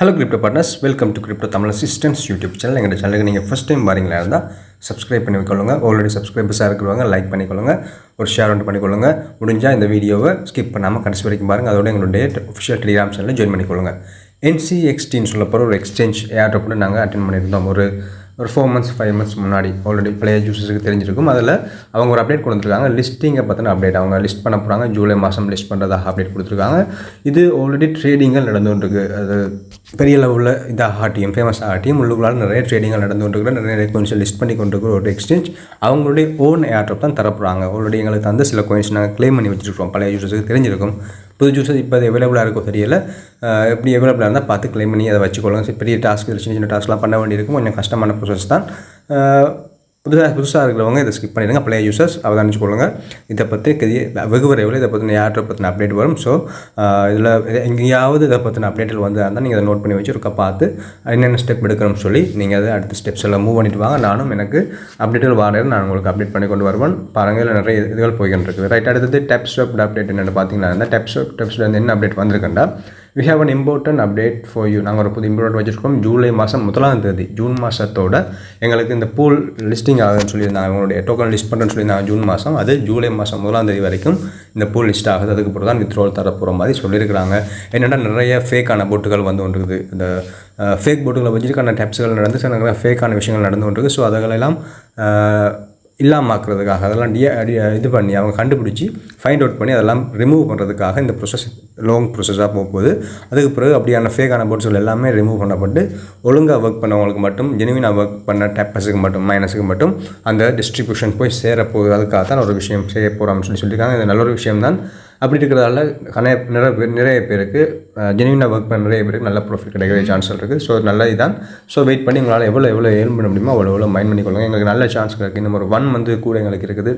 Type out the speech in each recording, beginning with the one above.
Hello crypto partners, welcome to crypto.Tamil assistance YouTube channel. எங்க சேனலுக்கு நீங்க first time வரீங்களா இருந்தா subscribe பண்ணி வைக்கொள்ளுங்க. ஆல்ரெடி subscribers இருக்கிறவங்க லைக் பண்ணிக்கொள்ளுங்க. ஒரு ஷேர் பண்ணிக்கொள்ளுங்க. முடிஞ்சா இந்த வீடியோவை ஸ்கிப் பண்ணாம கடைசி வரைக்கும் பாருங்க. அதோட எங்களுடைய official Telegram channel join பண்ணிக்கொள்ளுங்க. NCXT ன்னு சொல்லப்படுற ஒரு எக்ஸ்சேஞ்ச் airdrop நாங்க அட்டெண்ட் பண்ணியிருந்தோம். ஒரு 4 months 5 months முன்னாடி ஆல்ரெடி பிளேய யூசர்ஸ்க்கு தெரிஞ்சிருக்கும். அதில் அவங்க ஒரு அப்டேட் கொடுத்துருக்காங்க. லிஸ்டிங்கை பற்றின அப்டேட் அவங்க லிஸ்ட் பண்ண போகிறாங்க. ஜூலை மாதம் லிஸ்ட் பண்ணுறதாக அப்டேட் கொடுத்துருக்காங்க. இது ஆல்ரெடி ட்ரேடிங்கள் நடந்துகிட்டு அது பெரிய லெவலில் இதாக ஆட்டியும் ஃபேமஸ் ஆட்டியும் உள்ளுக்குள்ளால் நிறைய ட்ரேடிங்கள் நடந்துகிட்டு நிறைய கோயின்ஸை லிஸ்ட் பண்ணி கொண்டிருக்கிற ஒரு எக்ஸ்சேஞ்ச் அவங்களுடைய ஓன் ஏர்ட்ராப் தான் தரப்படுறாங்க. ஆல்ரெடி எங்களுக்கு அந்த சில கோயின்ஸ் நாங்கள் கிளைம் பண்ணி வச்சுருக்கோம். பழைய யூசர்ஸுக்கு தெரிஞ்சிருக்கும். புது யூசர்ஸ் இப்போ அது அவைலபிளாக இருக்கோ தெரியல. எப்படி அவைலபிளாக இருந்தால் பார்த்து கிளைம் பண்ணி அதை வச்சுக்கொள்ளுங்க. பெரிய டாஸ்க் சின்ன சின்ன டாஸ்க்லாம் பண்ண வேண்டியிருக்கும். கொஞ்சம் கஷ்டமான ப்ராசஸ் தான். புதுசாக இருக்கிறவங்க இதை ஸ்கிப் பண்ணிடுங்க. பழைய யூசர்ஸ் அவதானிச்சுக்கொள்ளுங்க. இதை பற்றி வெகு விரைவில் இதை பற்றின ஏர்ட்ராப் பற்றின அப்டேட் வரும். ஸோ இதில் எங்கேயாவது இதை பற்றின அப்டேட்டில் வந்து இருந்தால் நீங்கள் அதை நோட் பண்ணி வச்சு இருக்க பார்த்து என்னென்ன ஸ்டெப் எடுக்கணும்னு சொல்லி நீங்கள் அதை அடுத்த ஸ்டெப்ஸ் எல்லாம் மூவ் பண்ணிட்டு வாங்க. நானும் எனக்கு அப்டேட்டுகள் வாரம் நான் உங்களுக்கு அப்டேட் பண்ணி கொண்டு வருவேன். பாருங்கள் நிறைய இதுகள் போய்கிட்டு இருக்குது. ரைட், அடுத்தது tapswap அப்டேட் என்னென்னு பார்த்தீங்கன்னா இந்த tapswap என்ன update வந்திருக்குண்டா, we have an important update for you. நாங்கள் ஒரு புது இம்பார்ட்டன்ட் வச்சுருக்கோம். ஜூலை மாதம் 1ஆம் தேதி ஜூன் மாதத்தோட எங்களுக்கு இந்த பூல் லிஸ்டிங் ஆகுதுன்னு சொல்லியிருந்தாங்க. அவங்களுடைய டோக்கன் லிஸ்ட் பண்ணுறேன்னு சொல்லியிருந்தாங்க ஜூன் மாதம். அது ஜூலை மாதம் 1ஆம் தேதி வரைக்கும் இந்த பூல் லிஸ்ட் ஆகுது. அதுக்கு பிறகு தான் வித்ட்ரோல் தரப்போகிற மாதிரி சொல்லியிருக்கிறாங்க. என்னென்னா நிறைய ஃபேக்கான போட்டுகள் வந்து கொண்டிருக்குது. இந்த ஃபேக் போட்டுகளை வச்சுருக்கான டேப்ஸ்கள் நடந்து நிறைய ஃபேக்கான விஷயங்கள் நடந்து கொண்டிருக்கு. ஸோ அதுகளெல்லாம் இல்லாமக்கிறதுக்காக அதெல்லாம் இது பண்ணி அவங்க கண்டுபிடிச்சி ஃபைண்ட் அவுட் பண்ணி அதெல்லாம் ரிமூவ் பண்ணுறதுக்காக இந்த ப்ரொசஸ் லாங் ப்ரொசஸாக போகுது. அதுக்கு பிறகு அப்படியான ஃபேக்கான போட்ஸ்கள் எல்லாமே ரிமூவ் பண்ணப்பட்டு ஒழுங்காக ஒர்க் பண்ணவங்களுக்கு மட்டும் ஜெனுவினாக ஒர்க் பண்ண டேப்பர்ஸுக்கு மட்டும் மைனஸுக்கு மட்டும் அந்த டிஸ்ட்ரிபியூஷன் போய் சேரப்போகுது. அதுக்காக தான் ஒரு விஷயம் செய்ய போகிறோம்னு சொல்லியிருக்காங்க. இது நல்ல ஒரு விஷயம் தான். அப்படி இருக்கிறதால நிறைய பேருக்கு ஜெனுவினாக ஒர்க் பண்ண நிறைய பேருக்கு நல்ல ப்ராஃபிட் கிடைக்கிற சான்ஸ் இருக்குது. ஸோ நல்லது தான். ஸோ வெயிட் பண்ணி உங்களால் எவ்வளோ ஏர்ன் பண்ண முடியுமோ அவ்வளோ மைண்ட் பண்ணிக்கொள்ளுங்க. எங்களுக்கு நல்ல சான்ஸ் கிடைக்கும். இன்னும் ஒரு 1 month கூட எங்களுக்கு இருக்குது.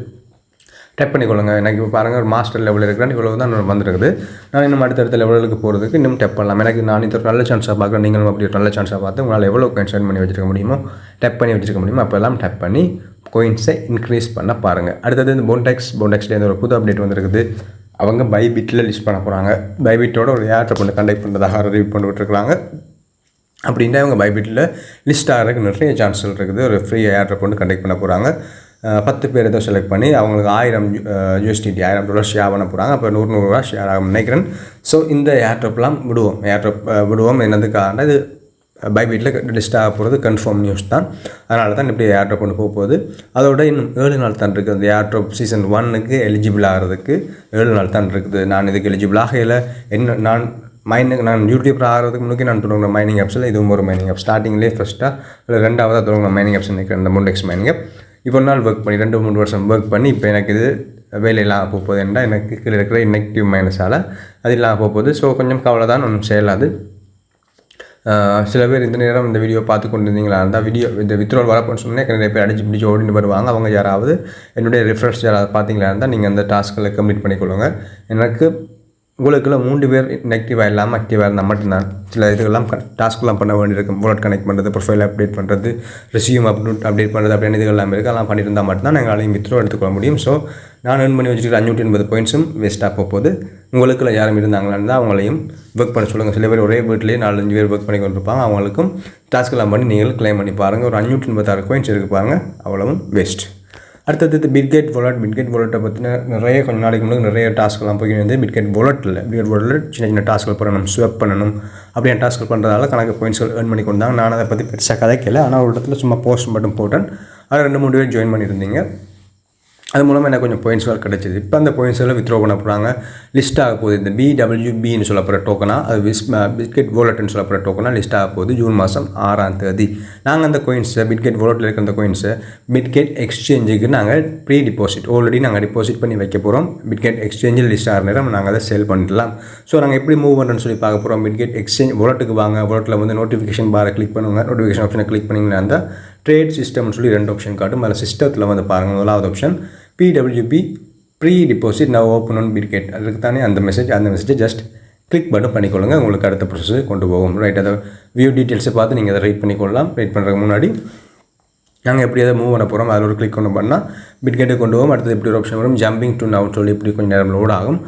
டெப் பண்ணிக்கொள்ளுங்க. எனக்கு இப்போ பாருங்கள் ஒரு மாஸ்டர் லெவலில் இருக்கிறேன். இவ்வளோ தான் வந்துருக்குது. நான் இன்னும் அடுத்த லெவலுக்கு போகிறதுக்கு இன்னும் டெப் பண்ணலாம். எனக்கு நான் இது ஒரு நல்ல சான்ஸாக பார்க்குறேன். நீங்களும் அப்படி ஒரு நல்ல சான்ஸாக பார்த்து உங்களால் எவ்வளோ கோயின்ஸ் ஏர்ன் பண்ணி வச்சுருக்க முடியுமோ டெப் பண்ணி வச்சுருக்க முடியுமோ அப்போல்லாம் டெப் பண்ணி கோயின்ஸை இன்க்ரீஸ் பண்ண பாருங்கள். அடுத்தது இந்த bondex ஒரு புது அப்டேட் வந்துருக்குது. அவங்க பைபிட்டில் லிஸ்ட் பண்ண போகிறாங்க. பைபிட்டோட ஒரு ஏர்ட்ராப் ஒன்று கண்டக்ட் பண்ணுறதாக ரிவ்யூ பண்ணிவிட்டுருக்காங்க. அப்படின்னா அவங்க பைபிட்டில் லிஸ்ட் ஆகிறதுக்கு நிறைய சான்ஸ்கள் இருக்குது. ஒரு ஃப்ரீ ஏர்ட்ராப் ஒன்று கண்டக்ட் பண்ண போகிறாங்க. 10 பேர் ஏதோ செலக்ட் பண்ணி அவங்களுக்கு $1000 ஷேர் பண்ண போகிறாங்க. அப்போ $100 ஷேர் ஆகும் நினைக்கிறேன். ஸோ இந்த ஏர்ட்ராப்லாம் விடுவோம் என்னதுக்காக இது பைபிட்டில் லிஸ்ட் ஆக போகிறது கன்ஃபார்ம் நியூஸ் தான். அதனால தான் இப்படி ஏர்ட்ராப் ஒன்று போகுது. அதோட இன்னும் 7 நாள் தான் இருக்குது. அந்த ஏர்ட்ராப் சீசன் 1க்கு எலிஜிபிள் ஆகிறதுக்கு 7 நாள் தான் இருக்குது. நான் இதுக்கு எலிஜிபிள் ஆகையில் நான் யூடியூப் ஆகிறதுக்கு முன்னாடி நான் தொடங்கின மைனிங் ஆப்ஸில் இதுவும் ஒரு மைனிங் ஆப். ஸ்டார்டிங்லேயே ஃபஸ்ட்டாக இல்லை 2ஆவதாக தொடங்கின மைனிங் ஆப்ஸ் நினைக்கிறேன் இந்த bondex மைனிங் ஆப். இப்போ ஒரு நாள் ஒர்க் பண்ணி 2-3 வருஷம் ஒர்க் பண்ணி இப்போ எனக்கு இது வேலையெல்லாம் போகுது. ஏன்னா எனக்கு கீழே இருக்கிற இனெக்டிவ் மைனஸால் அது இல்லாமல் போகுது. ஸோ கொஞ்சம் கவலை தான், ஒன்றும் செய்யலாது. சில பேர் இந்த நேரம் இந்த வீடியோ பார்த்து கொண்டு இருந்தீங்களா இருந்தால் இந்த வித்ட்ரோல் வரப்போன்னு சொன்னேன். நிறைய பேர் அடிச்சு பிடிச்சி ஓடிட்டு வருவாங்க. அவங்க யாராவது என்னுடைய ரெஃபரன்ஸ் யாராவது பார்த்தீங்களா இருந்தால் நீங்கள் அந்த டாஸ்கில் கம்ப்ளீட் பண்ணிக்கொள்ளுங்க. எனக்கு உங்களுக்குள்ள 3 பேர் நெகட்டிவாக இல்லாமல் ஆக்டிவாக இருந்தால் மட்டும்தான் சில இதுக்கெல்லாம் டாஸ்க்லாம் பண்ண வேண்டியிருக்கும். வாலெட் கனெக்ட் பண்ணுறது, ப்ரொஃபைல் அப்டேட் பண்ணுறது, ரெஸ்யூம் அப்டேட் பண்ணுறது அப்படின்னு இதுகள்லாம் இருக்குது. அதெல்லாம் பண்ணியிருந்தால் மட்டும்தான் எங்களால் வித்ட்ரோ எடுத்துக்கொள்ள முடியும். ஸோ நான் earn பண்ணி வச்சுருக்கிற 580 பாயிண்ட்ஸும் வேஸ்ட்டாக போகுது. உங்களுக்குள்ள யாரும் இருந்தாங்களான்னு அவங்களையும் ஒர்க் பண்ண சொல்லுங்கள். சில பேர் ஒரே வீட்டிலேயே 4-5 பேர் ஒர்க் பண்ணி கொண்டிருப்பாங்க. அவங்களுக்கும் டாஸ்க்கெல்லாம் பண்ணி நீங்கள் கிளைம் பண்ணி பாருங்கள். ஒரு 586 பாயிண்ட்ஸ் இருக்குது பாருங்கள், அவ்வளவும் வேஸ்ட். அடுத்தது bitget வாலெட்டை பற்றின நிறைய கொஞ்சம் நாளைக்கு முன்னாடி நிறைய டாஸ்க்கெல்லாம் போய்க்கிட்டு bitget வாலெட்டில் சின்ன டாஸ்க்கள் பண்ணணும், ஸ்வாப் பண்ணணும். அப்படியே டாஸ்க்கள் பண்ணுறதால கணக்கு பாயிண்ட்ஸ்கள் ஏர்ன் பண்ணி கொண்டாங்க. நான் அதை பற்றி பெருசாக கதைக்கல. ஆனால் ஒரு இடத்துல சும்மா போஸ்ட் மட்டும் போட்டேன். அதில் 2-3 பேர் ஜாயின் பண்ணியிருந்தீங்க. அது மூலமாக எனக்கு கொஞ்சம் பாயிண்ட்ஸ்கள் கிடச்சிது. இப்போ அந்த பாயிண்ட்ஸ்களை வித்ட்ரோ பண்ண போகிறாங்க. லிஸ்ட் ஆக போகுது. இந்த BWBன்னு சொல்லப்படுற டோக்கனாக அது bitget வாலெட்னு சொல்லப்படுற டோக்கனாக லிஸ்ட் ஆக போகுது ஜூன் மாதம் 6ஆம் தேதி. நாங்கள் அந்த கோயின்ஸை bitget வாலெட்டில் இருக்கிற அந்த கோயின்ஸை bitget எக்ஸ்சேஞ்சுக்கு நாங்கள் ப்ரீ டிபாசிட் ஆல்ரெடி நாங்கள் டிபாசிட் பண்ணி வைக்க போகிறோம். bitget எக்ஸ்சேஞ்சில் லிஸ்ட் ஆகிற நேரம் நாங்கள் அதை சேல் பண்ணிடலாம். ஸோ நாங்கள் எப்படி மூவ் பண்ணுறோன்னு சொல்லி பார்க்க போகிறோம். bitget எக்ஸ்சேஞ்ச் வாலெட்டுக்கு வாங்க. வாலெட்டில் வந்து நோட்டிஃபிகேஷன் பாரை கிளிக் பண்ணுவாங்க. நோட்டிஃபிகேஷன் ஆப்ஷனை கிளிக் பண்ணிங்கன்னா அந்த ட்ரேட் சிஸ்டம்னு சொல்லி 2 ஆப்ஷன் காட்டும். அதில் சிஸ்டத்தில் வந்து பாருங்கள். முதலாவது ஆப்ஷன் PWB ப்ரீ டிபாசிட் நான் ஓப்பன் ஆன் bitget. அதுக்கு தானே அந்த மெசேஜை ஜஸ்ட் கிளிக் பண்ணிக்கொள்ளுங்க. உங்களுக்கு அடுத்த ப்ராசஸ் கொண்டு போகும். ரைட், அதை வியூ டீட்டெயில்ஸை பார்த்து நீங்கள் அதை ரைட் பண்ணிக்கொள்ளலாம். ரைட் பண்ணுறதுக்கு முன்னாடி நாங்கள் எப்படி அதை மூவ் பண்ண போகிறோம் அதில் ஒரு கிளிக் ஒன்று பண்ணால் bitget கொண்டு போவோம். அடுத்தது இப்படி ஒரு ஆப்ஷன் வரும், ஜம்பிங் டு நவ் சொல்லி இப்படி கொஞ்சம் நேரம் லோட் ஆகும்.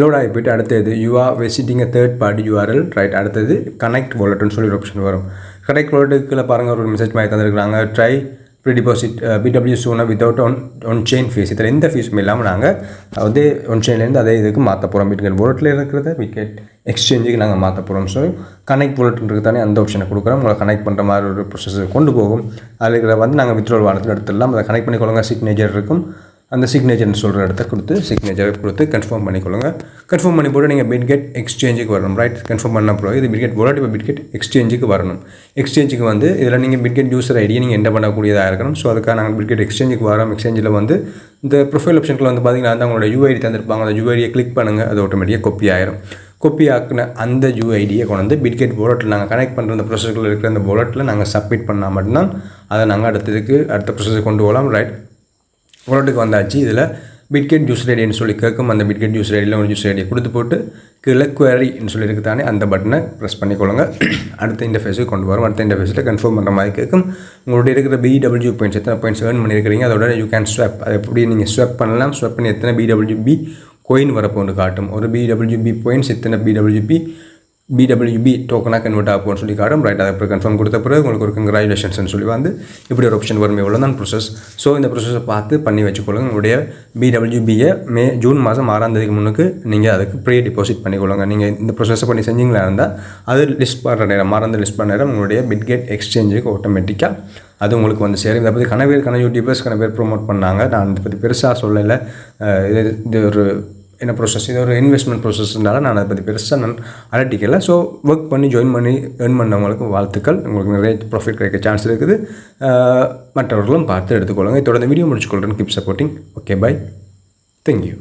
லோட் ஆகி போய்ட்டு அடுத்தது you are visiting third party URL right. அடுத்தது கனெக்ட் வாலெட்னு சொல்லி ஒரு ஆப்ஷன் வரும். கனெக்ட் வாலெட்டுக்குள்ள பாருங்கள் ஒரு மெசேஜ் மாதிரி தந்துருக்காங்க. ட்ரை ப்ரீடிபாசிட் BW சூனா வித்தவுட் ஒன் செயின் ஃபீஸ். இதில் எந்த ஃபீஸும் இல்லாமல் நாங்கள் அதே ஒன் செயின்லேருந்து அதே இதுக்கு மாற்ற போகிறோம். பிட்கெட் வாலெட்டில் இருக்கிறத பிட்கெட் எக்ஸ்சேஞ்சுக்கு நாங்கள் மாற்ற போகிறோம். ஸோ கனெக்ட் வாலெட்ன்றது தானே அந்த ஆப்ஷனை கொடுக்குறோம். உங்களை கனெக்ட் பண்ணுற மாதிரி ஒரு ப்ரொசஸ் கொண்டு போகும். அதில் இருக்கிற வந்து நாங்கள் வித்ட்ரால் வாலெட்டில் எடுத்துடலாம். அதை கனெக்ட் பண்ணிக்கொள்ளுங்க. சிக்னேச்சர் இருக்கும். அந்த சிக்னேச்சர்னு சொல்கிற இடத்த கொடுத்து சிக்னேச்சர் கொடுத்து கன்ஃபார்ம் பண்ணிக்கொள்ளுங்க. கன்ஃபார்ம் பண்ணி போட்டு நீங்கள் பிட்கெட் எக்ஸ்சேஞ்சுக்கு வரணும். ரைட். கன்ஃபார்ம் பண்ண அப்புறம் இது பிட்கெட் வாலெட் இப்போ பிட்கெட் எக்ஸ்சேஞ்சுக்கு வரணும். எக்ஸ்சேஞ்சுக்கு வந்து இதில் நீங்கள் பிட்கெட் யூசர் ஐடியை நீங்கள் என்டர் பண்ணக்கூடியதாக இருக்கணும். ஸோ அதுக்காக நாங்கள் பிட்கெட் எக்ஸ்சேஞ்சுக்கு வரோம். எக்ஸ்சேஞ்சில் வந்து இந்த ப்ரொஃபைல் ஆப்ஷனுக்குள்ள வந்து பார்த்தீங்கன்னா அந்த உங்களோட UID தந்திருப்பாங்க. அந்த UIDயை கிளிக் பண்ணுங்கள். அது ஆட்டோமேட்டிக்காக கொப்பி ஆயிரும். கொப்பி ஆக்கின அந்த UIDயை கொண்டு வந்து பிட்கெட் வாலெட்டில் நாங்கள் கனெக்ட் பண்ணுற அந்த ப்ரொசஸ்க்குள்ள இருக்கிற அந்த வாலெட்டில் நாங்கள் சப்மிட் பண்ணால் மட்டும்தான் அதை நாங்கள் அடுத்த ப்ரொசஸை கொண்டு போகலாம். ரைட். வாலெட்டுக்கு வந்தாச்சு. இதில் பிட்கெட் யூசர் ஐடின்னு சொல்லி கேட்கும். அந்த பிட்கெட் யூசர் ஐடியில் ஒரு யூசர் ஐடியை கொடுத்து போட்டு கீழே குவரின்னு சொல்லி இருக்குதானே அந்த பட்டனை ப்ரெஸ் பண்ணிக்கொள்ளுங்க. அடுத்த இன்டர்ஃபேஸுக்கு கொண்டு வரும். அடுத்த இன்டர்ஃபேஸில் கன்ஃபார்ம் பண்ணுற மாதிரி கேட்கும். உங்களுடைய இருக்கிற BW பாயிண்ட்ஸ் எத்தனை பாயிண்ட்ஸ் ஏர்ன் பண்ணியிருக்கிறீங்க அதோட யூ கேன் ஸ்வாப். அது எப்படி நீங்கள் ஸ்வாப் பண்ணலாம். ஸ்வாப் பண்ணி எத்தனை BWB கோயின் வரப்போன்னு காட்டும். ஒரு BWB பாயிண்ட்ஸ் எத்தனை BWB டோக்கனாக கன்வெர்ட் ஆகும்னு சொல்லி காட்டும். ரைட். அதை அப்புறம் கன்ஃபார்ம் கொடுத்த பிறகு உங்களுக்கு ஒரு கங்க்ராச்சுலேஷன்ஸ்னு சொல்லி வந்து இப்படி ஒரு ஆப்ஷன் வரும். இவ்வளோ தான் ப்ரொசஸ். ஸோ இந்த ப்ரொசஸை பார்த்து பண்ணி வச்சுக்கொள்ளுங்க. உங்களுடைய BWBயை ஜூன் மாதம் 6ஆம் தேதிக்கு முன்னுக்கு நீங்கள் அதுக்கு ப்ரீ டிபாசிட் பண்ணிக்கொள்ளுங்க. நீங்கள் இந்த ப்ரொசஸை பண்ணி செஞ்சிங்களா இருந்தால் அது லிஸ்ட் பண்ணுற நேரம் மாறந்து லிஸ்ட் பண்ண நேரம் உங்களுடைய பிட்கெட் எக்ஸ்சேஞ்சுக்கு ஆட்டோமேட்டிக்காக அது உங்களுக்கு வந்து சேரும். இதை பற்றி கன யூடியூபர்ஸ் பேர் ப்ரொமோட் பண்ணாங்க. நான் இதை பற்றி பெருசாக சொல்லலை. இது ஒரு என்ன ப்ரோசஸ், இது ஒரு இன்வெஸ்ட்மெண்ட் ப்ரோசஸ்னால நான் அதை பற்றி பெருசாக நான் அலட்டிக்கல. ஸோ ஒர்க் பண்ணி ஜாயின் பண்ணி ஏர்ன் பண்ணவங்களுக்கு வாழ்த்துக்கள். உங்களுக்கு நிறைய ப்ராஃபிட் கிடைக்க சான்ஸ் இருக்குது. மற்றவர்களும் பார்த்து எடுத்துக்கொள்ளுங்க. இதோட இந்த வீடியோ முடிச்சுக்கொள்கிறேன். Keep supporting. Okay, bye. Thank you.